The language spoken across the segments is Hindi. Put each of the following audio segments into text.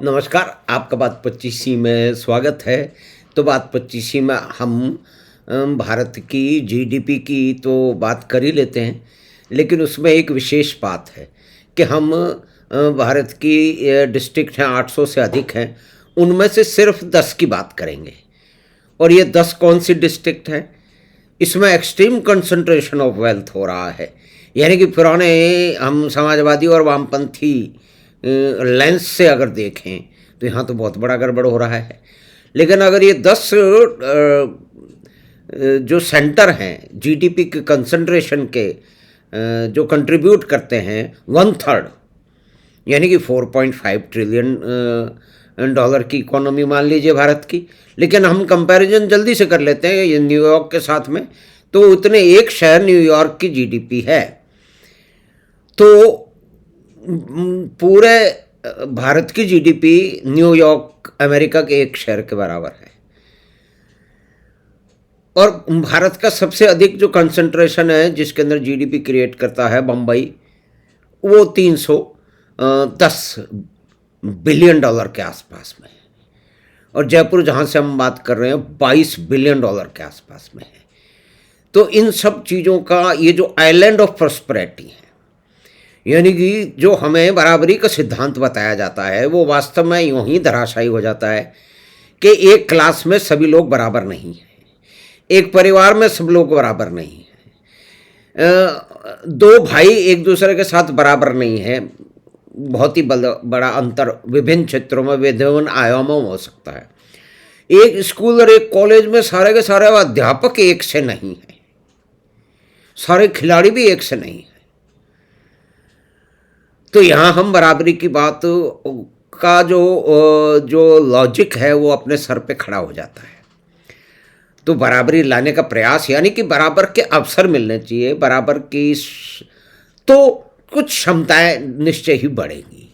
नमस्कार, आपका बात 25 में स्वागत है। तो बात 25 में हम भारत की जीडीपी की तो बात कर ही लेते हैं, लेकिन उसमें एक विशेष बात है कि हम भारत की डिस्ट्रिक्ट हैं 800 से अधिक हैं, उनमें से सिर्फ 10 की बात करेंगे। और ये 10 कौन सी डिस्ट्रिक्ट हैं? इसमें एक्सट्रीम कंसंट्रेशन ऑफ वेल्थ हो रहा है। यानी कि पुराने हम समाजवादी और वामपंथी लेंस से अगर देखें तो यहाँ तो बहुत बड़ा गड़बड़ हो रहा है। लेकिन अगर ये 10 जो सेंटर हैं जीडीपी के कंसंट्रेशन के, जो कंट्रीब्यूट करते हैं 1/3, यानी कि 4.5 ट्रिलियन डॉलर की इकोनॉमी मान लीजिए भारत की। लेकिन हम कंपैरिजन जल्दी से कर लेते हैं ये न्यूयॉर्क के साथ में, तो उतने एक शहर न्यूयॉर्क की जीडीपी है। तो पूरे भारत की जीडीपी न्यूयॉर्क अमेरिका के एक शहर के बराबर है। और भारत का सबसे अधिक जो कंसंट्रेशन है जिसके अंदर जीडीपी क्रिएट करता है बम्बई, वो 310 बिलियन डॉलर के आसपास में है। और जयपुर जहाँ से हम बात कर रहे हैं 22 बिलियन डॉलर के आसपास में है। तो इन सब चीज़ों का ये जो आइलैंड ऑफ प्रॉस्पेरिटी है, यानी कि जो हमें बराबरी का सिद्धांत बताया जाता है, वो वास्तव में यूं ही धराशायी हो जाता है कि एक क्लास में सभी लोग बराबर नहीं हैं, एक परिवार में सब लोग बराबर नहीं हैं, दो भाई एक दूसरे के साथ बराबर नहीं है। बहुत ही बड़ा अंतर विभिन्न क्षेत्रों में विभिन्न आयामों में हो सकता है। एक स्कूल और एक कॉलेज में सारे के सारे अध्यापक एक से नहीं हैं, सारे खिलाड़ी भी एक से नहीं हैं। तो यहाँ हम बराबरी की बात का जो लॉजिक है वो अपने सर पे खड़ा हो जाता है। तो बराबरी लाने का प्रयास, यानी कि बराबर के अवसर मिलने चाहिए, बराबर की, तो कुछ क्षमताएं निश्चय ही बढ़ेगी।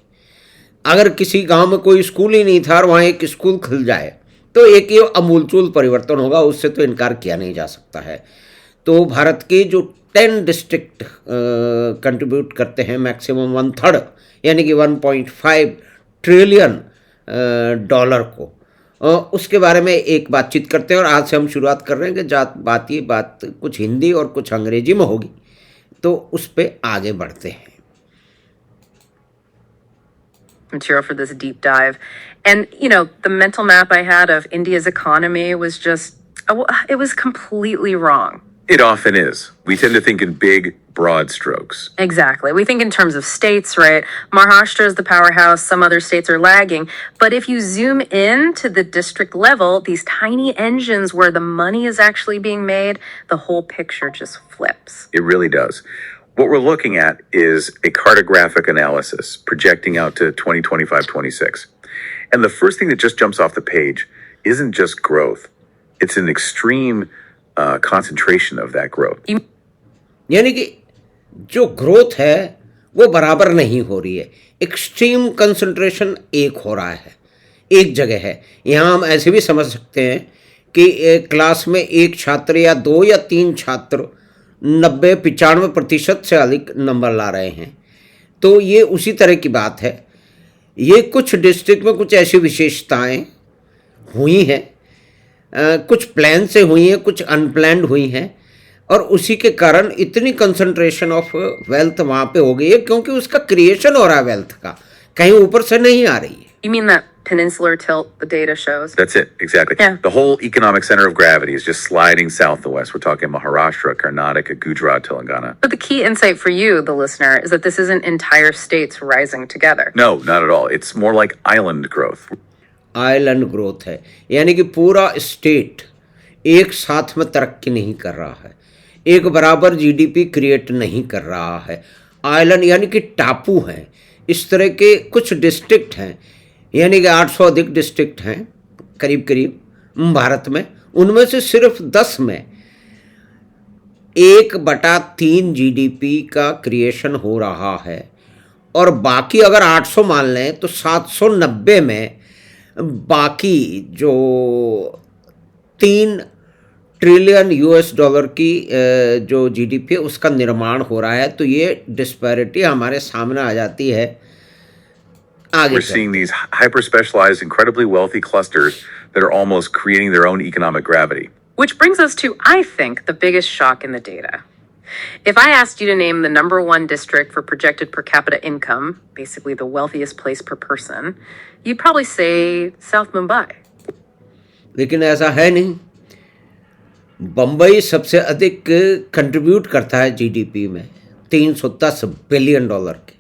अगर किसी गांव में कोई स्कूल ही नहीं था और वहाँ एक स्कूल खुल जाए तो एक ये अमूलचूल परिवर्तन होगा, उससे तो इनकार किया नहीं जा सकता है। तो भारत के जो 10 डिस्ट्रिक्ट कंट्रीब्यूट करते हैं मैक्सिमम 1/3, यानी कि 1.5 ट्रिलियन डॉलर को, उसके बारे में एक बातचीत करते हैं। और आज से हम शुरुआत कर रहे हैं कि ये बात कुछ हिंदी और कुछ अंग्रेजी में होगी, तो उस पर आगे बढ़ते हैं। Material for this deep dive. And, the mental map I had of India's economy was just, it was completely wrong. It often is. We tend to think in big, broad strokes. Exactly. We think in terms of states, right? Maharashtra is the powerhouse, some other states are lagging. But if you zoom in to the district level, these tiny engines where the money is actually being made, the whole picture just flips. It really does. What we're looking at is a cartographic analysis projecting out to 2025-26. And the first thing that just jumps off the page isn't just growth. It's an extreme concentration of that growth. यानी कि जो ग्रोथ है वो बराबर नहीं हो रही है, एक्सट्रीम कंसंट्रेशन एक हो रहा है, एक जगह है। यहाँ हम ऐसे भी समझ सकते हैं कि एक क्लास में एक छात्र या 2 या 3 छात्र 90-95% से अधिक नंबर ला रहे हैं। तो ये उसी तरह की बात है। ये कुछ डिस्ट्रिक्ट में कुछ ऐसी विशेषताएं हुई हैं, कुछ प्लान से हुई हैं, कुछ अनप्लान्ड हुई हैं, और उसी के कारण इतनी कंसंट्रेशन ऑफ वेल्थ वहाँ पे हो गई है, क्योंकि उसका क्रिएशन हो रहा है वेल्थ का, कहीं ऊपर से नहीं आ रही है। You mean that peninsular tilt the data shows? That's it, exactly. Yeah. The whole economic center of gravity is just sliding south to west. We're talking Maharashtra, Karnataka, Gujarat, Telangana. But the key insight for you, the listener, is that this isn't entire states rising together. No, not at all. It's more like island growth. Island growth है, यानी कि पूरा स्टेट एक साथ में तरक्की नहीं कर रहा है, एक बराबर जीडीपी क्रिएट नहीं कर रहा है। आइलैंड यानी कि टापू हैं। इस तरह के कुछ डिस्ट्रिक्ट हैं, यानी कि 800 अधिक डिस्ट्रिक्ट हैं करीब करीब भारत में, उनमें से सिर्फ 10 में 1/3 जीडीपी का क्रिएशन हो रहा है। और बाकी अगर 800 मान लें तो 790 में बाकी जो 3 ट्रिलियन यूएस डॉलर की जो जीडीपी है उसका निर्माण हो रहा है। तो ये डिस्पैरिटी हमारे सामने आ जाती है आगे We're seeing these hyper specialized, incredibly wealthy clusters that are almost creating their own economic gravity. Which brings us to, I think, the biggest shock in the data. If I asked you to name the number one district for projected per capita income, basically the wealthiest place per person, you'd probably say South Mumbai. लेकिन ऐसा है नहीं। बम्बई सबसे अधिक कंट्रीब्यूट करता है जीडीपी में, 310 बिलियन डॉलर के,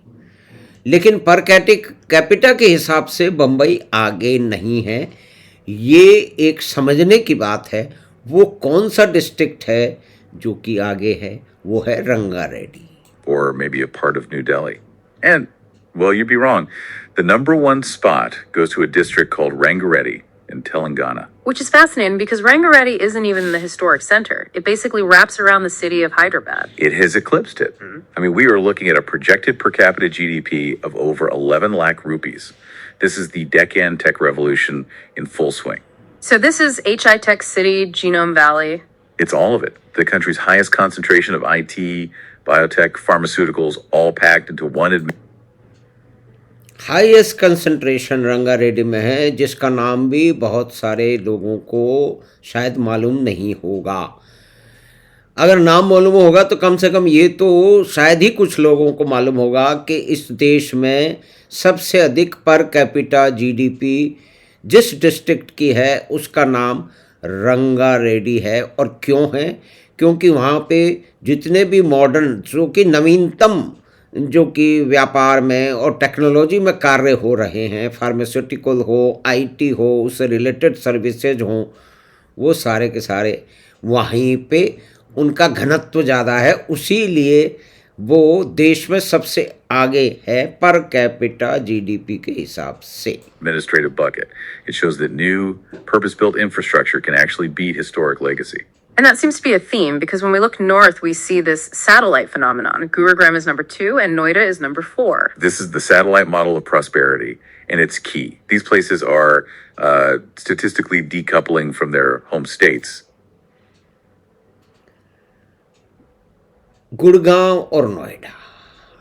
लेकिन पर कैपिटा के हिसाब से बम्बई आगे नहीं है। ये एक समझने की बात है। वो कौन सा डिस्ट्रिक्ट है जो कि आगे है? वो है Rangareddy. Or maybe a part of New Delhi. And, well, you'd be wrong. The number one spot goes to a district called Rangareddy in Telangana. Which is fascinating because Rangareddy isn't even the historic center. It basically wraps around the city of Hyderabad. It has eclipsed it. I mean, we are looking at a projected per capita GDP of over 11 lakh rupees. This is the Deccan tech revolution in full swing. So this is HI Tech City, Genome Valley. It's all of it. The country's highest concentration of IT, biotech, pharmaceuticals, all packed into one highest concentration Rangareddy में है, जिसका नाम भी बहुत सारे लोगों को शायद मालूम नहीं होगा। अगर नाम मालूम होगा तो कम से कम ये तो शायद ही कुछ लोगों को मालूम होगा कि इस देश में सबसे अधिक पर कैपिटा जीडीपी जिस डिस्ट्रिक्ट की है उसका नाम रंगारेड्डी है। और क्यों है? क्योंकि वहाँ पे जितने भी मॉडर्न, जो कि नवीनतम, जो कि व्यापार में और टेक्नोलॉजी में कार्य हो रहे हैं, फार्मास्यूटिकल हो, आईटी हो, उससे रिलेटेड सर्विसेज हों, वो सारे के सारे वहीं पे उनका घनत्व ज़्यादा है। उसी लिए वो देश में सबसे आगे है पर कैपिटा जीडीपी के हिसाब से। administrative bucket. It shows that new purpose-built infrastructure can actually beat historic legacy. And that seems to be a theme because when we look north, we see this satellite phenomenon. Gurugram is number 2 and Noida is number 4. This is the satellite model of prosperity, and it's key. These places are statistically decoupling from their home states. Gurgaon और नोएडा,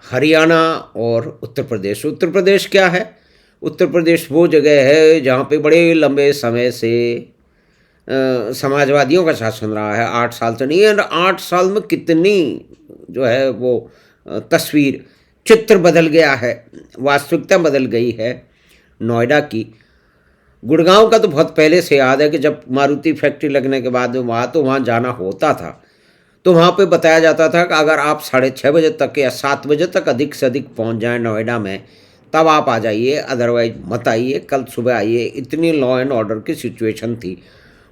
हरियाणा और उत्तर प्रदेश। उत्तर प्रदेश क्या है? उत्तर प्रदेश वो जगह है जहाँ पे बड़े लंबे समय से समाजवादियों का शासन रहा है। 8 साल से नहीं है, 8 साल में कितनी जो है वो तस्वीर, चित्र बदल गया है, वास्तविकता बदल गई है नोएडा की। गुड़गांव का तो बहुत पहले से याद है कि जब मारुति फैक्ट्री लगने के बाद वहाँ जाना होता था तो वहाँ पे बताया जाता था कि अगर आप 6:30 बजे तक या 7 बजे तक अधिक से अधिक पहुँच जाएं नोएडा में तब आप आ जाइए, अदरवाइज मत आइए, कल सुबह आइए। इतनी लॉ एंड ऑर्डर की सिचुएशन थी।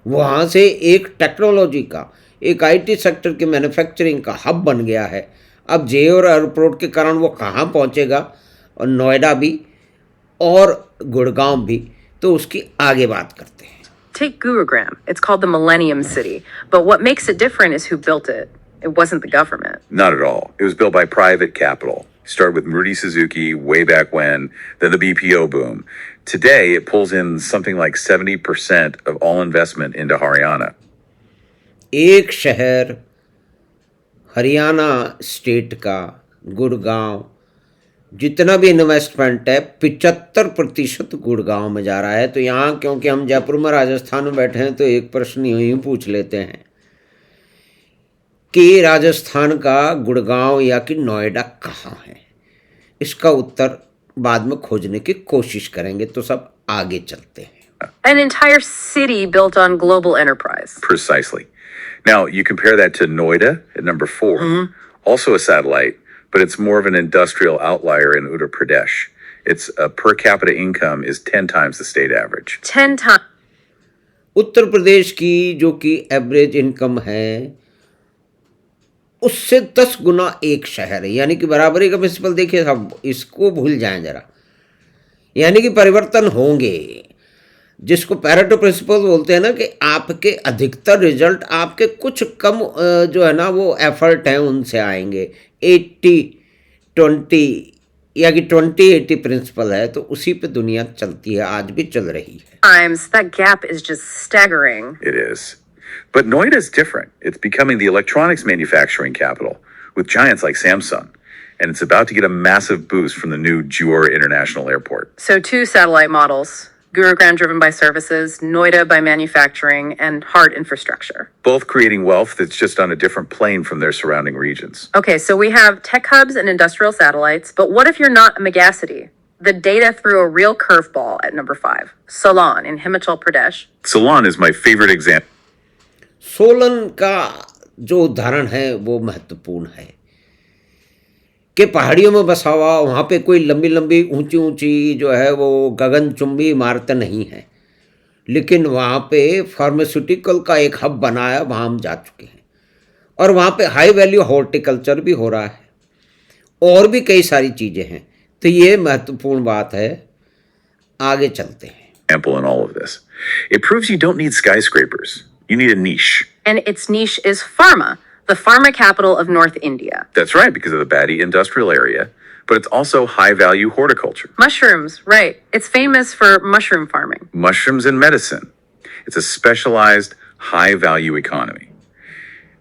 वहाँ से एक टेक्नोलॉजी का, एक आईटी सेक्टर की मैन्युफैक्चरिंग का हब बन गया है। अब जे और एयरपोर्ट के कारण वो कहाँ पहुँचेगा, और नोएडा भी और गुड़गांव भी, तो उसकी आगे बात करते हैं। Take Gurugram. It's called the Millennium City. But what makes it different is who built it. It wasn't the government. Not at all. It was built by private capital. Started with Maruti Suzuki way back when, then the BPO boom. Today, it pulls in something like 70% of all investment into Haryana. एक शहर हरियाणा स्टेट का गुड़गांव, जितना भी इन्वेस्टमेंट है 75% गुड़गांव में जा रहा है। तो यहाँ क्योंकि हम जयपुर में, राजस्थान में बैठे हैं, तो एक प्रश्न यूँ ही पूछ लेते हैं कि राजस्थान का गुड़गांव या कि नोएडा कहाँ है? इसका उत्तर बाद में खोजने की कोशिश करेंगे। तो सब आगे चलते हैं। An entire city built on global enterprise. Precisely. Now, you compare that to Noida at number 4, also a satellite, but it's more of an industrial outlier in Uttar Pradesh. Its per capita income is 10 times the state average. 10 times. Uttar Pradesh की जो कि एवरेज इनकम है उससे 10 गुना एक शहर है। यानी कि बराबरी का प्रिंसिपल देखिए, सब इसको भूल जाएं जरा। यानी कि परिवर्तन होंगे, जिसको पैरेटो प्रिंसिपल बोलते हैं ना, कि आपके अधिकतर रिजल्ट आपके कुछ कम जो है ना वो एफर्ट हैं उनसे आएंगे। 80-20 या कि 20-80 प्रिंसिपल है, तो उसी पे दुनिया चलती है, आज भी चल रही है। Times. That gap is just staggering. It is. But Noida is different. It's becoming the electronics manufacturing capital with giants like Samsung. and it's about to get a massive boost from the new Johor International Airport. So two satellite models, Gurugram driven by services, Noida by manufacturing, and hard infrastructure. Both creating wealth that's just on a different plane from their surrounding regions. Okay, so we have tech hubs and industrial satellites, but what if you're not a megacity? The data threw a real curveball at number 5, Ceylon in Himachal Pradesh. Ceylon is my favorite example. Solan का जो उदाहरण है वो महत्वपूर्ण है कि पहाड़ियों में बसा हुआ, वहाँ पे कोई लंबी लंबी ऊंची ऊंची जो है वो गगनचुंबी इमारतें नहीं हैं, लेकिन वहाँ पे फार्मास्यूटिकल का एक हब बनाया, वहाँ हम जा चुके हैं और वहाँ पे हाई वैल्यू हॉर्टिकल्चर भी हो रहा है और भी कई सारी चीज़ें हैं। तो ये महत्वपूर्ण बात है, आगे चलते हैं। Example in all of this. It proves you don't need skyscrapers. You need a niche. And its niche is pharma, the pharma capital of North India. That's right, because of the Badi industrial area, but it's also high-value horticulture. Mushrooms, right. It's famous for mushroom farming. Mushrooms and medicine. It's a specialized, high-value economy.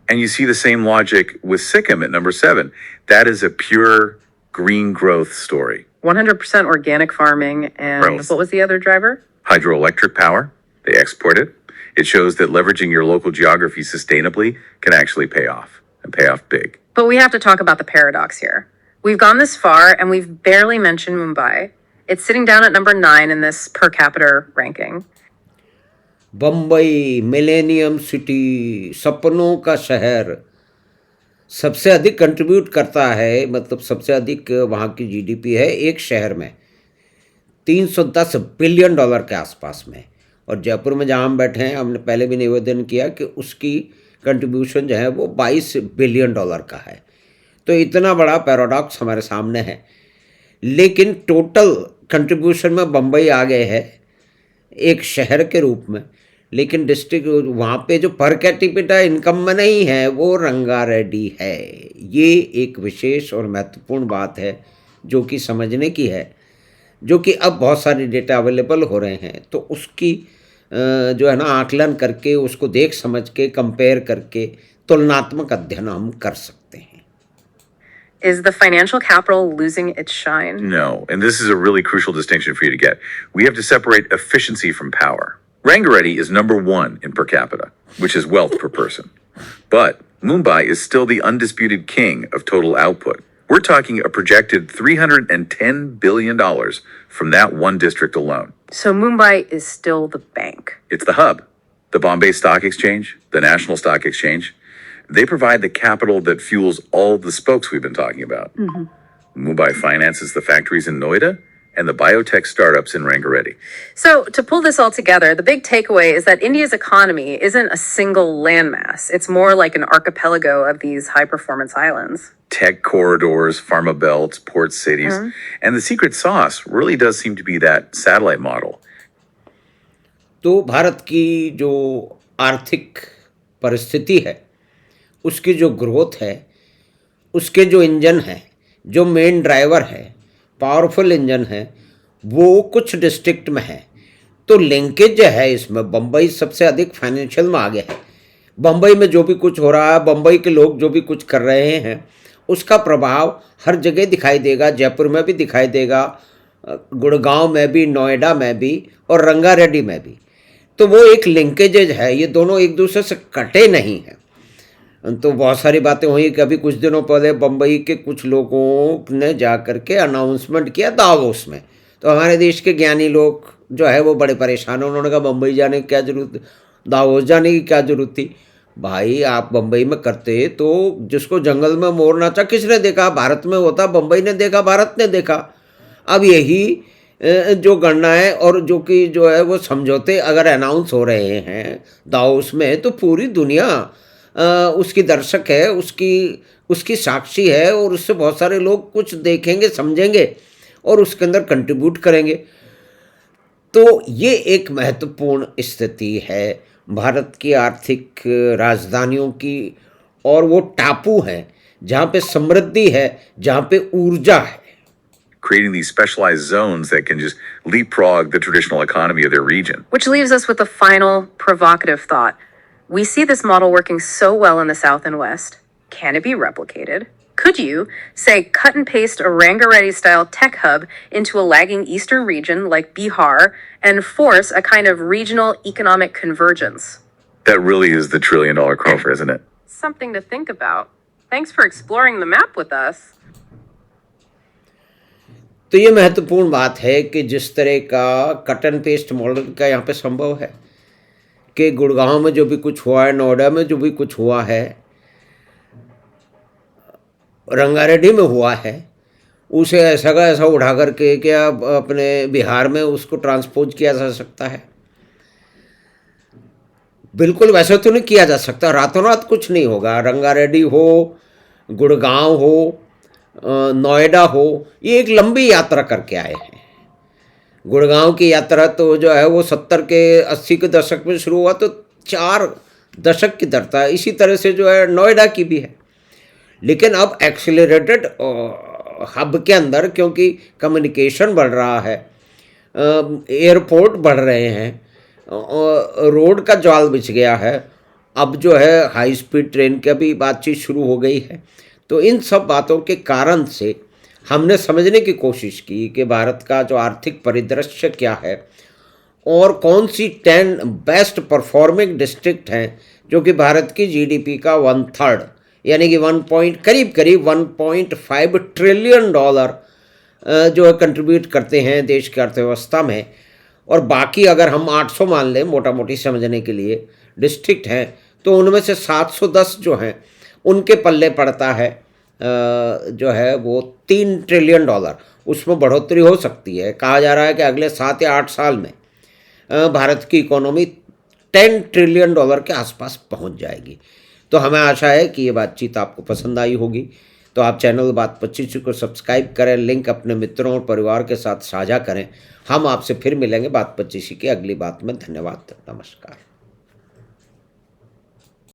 And you see the same logic with Sikkim at number 7. That is a pure green growth story. 100% organic farming, and Growth. what was the other driver? Hydroelectric power, they export it. It shows that leveraging your local geography sustainably can actually pay off, and pay off big. But we have to talk about the paradox here. We've gone this far, and we've barely mentioned Mumbai. It's sitting down at number 9 in this per capita ranking. Bombay millennium city, सपनों का शहर, सबसे अधिक कंट्रीब्यूट करता है, मतलब सबसे अधिक वहाँ की जीडीपी है एक शहर में $310 बिलियन के आसपास में। और जयपुर में जहाँ हम बैठे हैं, हमने पहले भी निवेदन किया कि उसकी कंट्रीब्यूशन जो है वो $22 बिलियन का है। तो इतना बड़ा पैराडॉक्स हमारे सामने है, लेकिन टोटल कंट्रीब्यूशन में बम्बई आ गए है एक शहर के रूप में, लेकिन डिस्ट्रिक्ट वहाँ पे जो पर कैपिटा इनकम में नहीं है वो रंगारेड्डी है। ये एक विशेष और महत्वपूर्ण बात है जो कि समझने की है, जो कि अब बहुत सारे डेटा अवेलेबल हो रहे हैं, तो उसकी जो है ना आकलन करके, उसको देख समझ के, कंपेयर करके तुलनात्मक अध्ययन हम कर सकते हैं। Is the financial capital losing its shine? No, and this is a really crucial distinction for you to get. We have to separate efficiency from power. Rangareddy is number 1 in per capita, which is wealth per person. But Mumbai is still the undisputed king of total output. We're talking a projected $310 billion from that one district alone. So Mumbai is still the bank. It's the hub. The Bombay Stock Exchange, the National Stock Exchange, they provide the capital that fuels all the spokes we've been talking about. Mumbai finances the factories in Noida and the biotech startups in Rangareddy. So to pull this all together, the big takeaway is that India's economy isn't a single landmass. It's more like an archipelago of these high-performance islands. Tech corridors, pharma belts, port cities. And the secret sauce really does seem to be that satellite model. तो भारत की जो आर्थिक परिस्थिति है, उसकी जो ग्रोथ है, उसके जो इंजन है, जो मेन ड्राइवर है, पावरफुल इंजन है, वो कुछ डिस्ट्रिक्ट में है। तो लिंकेज जो है इसमें, बम्बई सबसे अधिक फाइनेंशियल में आगे है। बम्बई में जो भी कुछ हो रहा है, बम्बई के लोग जो भी कुछ कर रहे हैं, उसका प्रभाव हर जगह दिखाई देगा। जयपुर में भी दिखाई देगा, गुड़गांव में भी, नोएडा में भी और रंगारेड्डी में भी। तो वो एक लिंकेजेज है, ये दोनों एक दूसरे से कटे नहीं हैं। तो बहुत सारी बातें हुई कि अभी कुछ दिनों पहले बम्बई के कुछ लोगों ने जा कर के अनाउंसमेंट किया दावोस में। तो हमारे देश के ज्ञानी लोग जो है वो बड़े परेशान हैं। उन्होंने कहा बम्बई जाने की क्या ज़रूरत, दावोस जाने की क्या ज़रूरत थी। भाई आप बम्बई में करते तो जिसको जंगल में मोर नाचा किसने देखा, भारत में होता, बम्बई ने देखा, भारत ने देखा। अब यही जो गणना है और जो कि जो है वो समझौते अगर अनाउंस हो रहे हैं दावोस में, तो पूरी दुनिया उसकी दर्शक है, उसकी साक्षी है और उससे बहुत सारे लोग कुछ देखेंगे, समझेंगे और उसके अंदर कंट्रीब्यूट करेंगे। तो ये एक महत्वपूर्ण स्थिति है भारत की आर्थिक राजधानियों की, और वो टापू है जहाँ पे समृद्धि है, जहाँ पे ऊर्जा है। Creating these specialized zones that can just leapfrog the traditional economy of their region. Which leaves us with the final provocative thought. We see this model working so well in the South and West. Can it be replicated? Could you, say, cut and paste a Rangareddy style tech hub into a lagging eastern region like Bihar and force a kind of regional economic convergence? That really is the $1 trillion Krofer, isn't it? Something to think about. Thanks for exploring the map with us. तो ये महत्वपूर्ण बात है कि जिस तरह का कट एंड पेस्ट मॉडल का यहाँ पे संभव है कि गुड़गांव में जो भी कुछ हुआ है, नोएडा में जो भी कुछ हुआ है, रंगारेड्डी में हुआ है, उसे ऐसा का ऐसा उठा करके क्या अपने बिहार में उसको ट्रांसपोज किया जा सकता है? बिल्कुल वैसे तो नहीं किया जा सकता, रातों रात कुछ नहीं होगा। रंगारेड्डी हो, गुड़गांव हो, नोएडा हो, ये एक लंबी यात्रा करके आए हैं। गुड़गांव की यात्रा तो जो है वो 70 के 80 के दशक में शुरू हुआ, तो 4 दशक की दरता है। इसी तरह से जो है नोएडा की भी है। लेकिन अब एक्सीलरेटेड हब के अंदर क्योंकि कम्युनिकेशन बढ़ रहा है, एयरपोर्ट बढ़ रहे हैं, रोड का जाल बिछ गया है, अब जो है हाई स्पीड ट्रेन की भी बातचीत शुरू हो गई है। तो इन सब बातों के कारण से हमने समझने की कोशिश की कि भारत का जो आर्थिक परिदृश्य क्या है और कौन सी 10 बेस्ट परफॉर्मिंग डिस्ट्रिक्ट हैं जो कि भारत की जीडीपी का 1/3 यानी कि करीब 1.5 ट्रिलियन डॉलर जो है कंट्रीब्यूट करते हैं देश की अर्थव्यवस्था में। और बाकी अगर हम 800 मान लें मोटा मोटी समझने के लिए डिस्ट्रिक्ट हैं, तो उनमें से 710 जो हैं उनके पल्ले पड़ता है जो है वो 3 ट्रिलियन डॉलर। उसमें बढ़ोतरी हो सकती है। कहा जा रहा है कि अगले 7 या 8 साल में भारत की इकोनॉमी 10 ट्रिलियन डॉलर के आसपास पहुंच जाएगी। तो हमें आशा है कि ये बातचीत आपको पसंद आई होगी। तो आप चैनल बात 25 को सब्सक्राइब करें, लिंक अपने मित्रों और परिवार के साथ साझा करें। हम आपसे फिर मिलेंगे बात 25 की अगली बात में। धन्यवाद, नमस्कार।